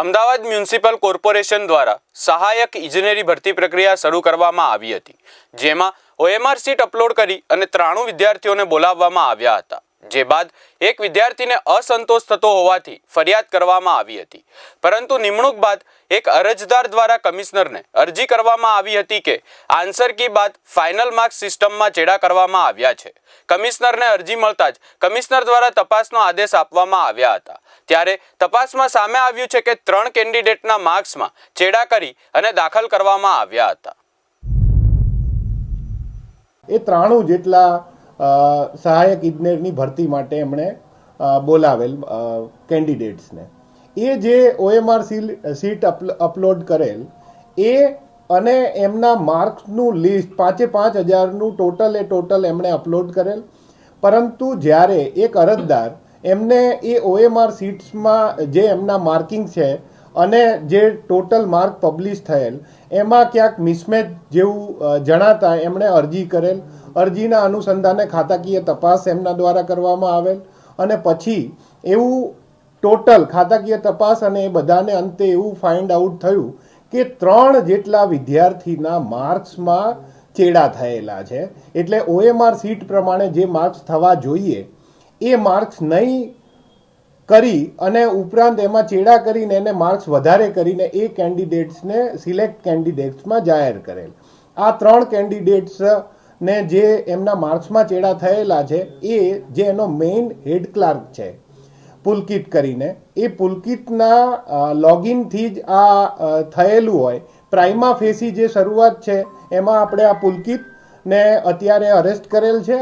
Ahmedabad municipal corporation દ્વારા સહાયક ઇજનેરી ભરતી પ્રક્રિયા શરૂ કરવામાં આવી હતી, જેમાં OMR શીટ અપલોડ કરી અને 93 વિદ્યાર્થીઓને બોલાવવામાં આવ્યા હતા. જે બાદ એક વિદ્યાર્થીને અસંતોષ થતો હોવાથી ફરિયાદ કરવામાં આવી હતી, પરંતુ નિમણૂક બાદ એક અરજદાર દ્વારા કમિશનરને અરજી કરવામાં આવી હતી કે આન્સર કી બાદ ફાઇનલ માર્ક્સ સિસ્ટમમાં ચેડા કરવામાં આવ્યા છે. કમિશનરને અરજી મળતા જ કમિશનર દ્વારા તપાસનો આદેશ આપવામાં આવ્યા હતા. ત્યારે તપાસમાં સામે આવ્યું છે કે 3 કેન્ડિડેટના માર્ક્સમાં ચેડા કરી અને દાખલ કરવામાં આવ્યા હતા. એ 93 જેટલા સહાયક ઇજનેરની ભરતી માટે એમણે બોલાવેલ કેન્ડિડેટ્સને એ જે OMR શીટ અપલોડ કરેલ એ અને એમના માર્ક્સનું લિસ્ટ 5,000નું ટોટલ એમણે અપલોડ કરેલ. પરંતુ જ્યારે એક અરજદાર એમને એ OMR શીટ્સમાં જે એમના માર્કિંગ છે અને જે ટોટલ માર્ક પબ્લિશ થયેલ એમાં ક્યાંક મિસમેચ જેવું જણાતા એમણે અરજી કરેલ. અરજીના અનુસંધાને ખાતાકીય તપાસ એમના દ્વારા કરવામાં આવેલ અને પછી એવું ટોટલ ખાતાકીય તપાસ અને એ બધાને અંતે એવું ફાઇન્ડ આઉટ થયું કે 3 જેટલા વિદ્યાર્થીના માર્ક્સમાં ચેડા થયેલા છે. એટલે OMR શીટ પ્રમાણે જે માર્ક્સ થવા જોઈએ એ માર્ક્સ નહીં કરી અને ઉપરાંત એમાં ચેડા કરીને એને માર્ક્સ વધારે કરીને એ કેન્ડિડેટ્સને સિલેક્ટ કેન્ડિડેટ્સમાં જાહેર કરેલ. આ 3 કેન્ડિડેટ્સ ને જે એમના માર્ક્સમાં ચેડા થયેલા છે એ જે એનો મેઇન હેડ ક્લાર્ક છે પુલકિત કરીને, એ પુલકિતના લોગિનથી જ આ થયેલું હોય. પ્રાઇમા ફેસી જે શરૂઆત છે એમાં આપણે આ પુલકિતને અત્યારે અરેસ્ટ કરેલ છે.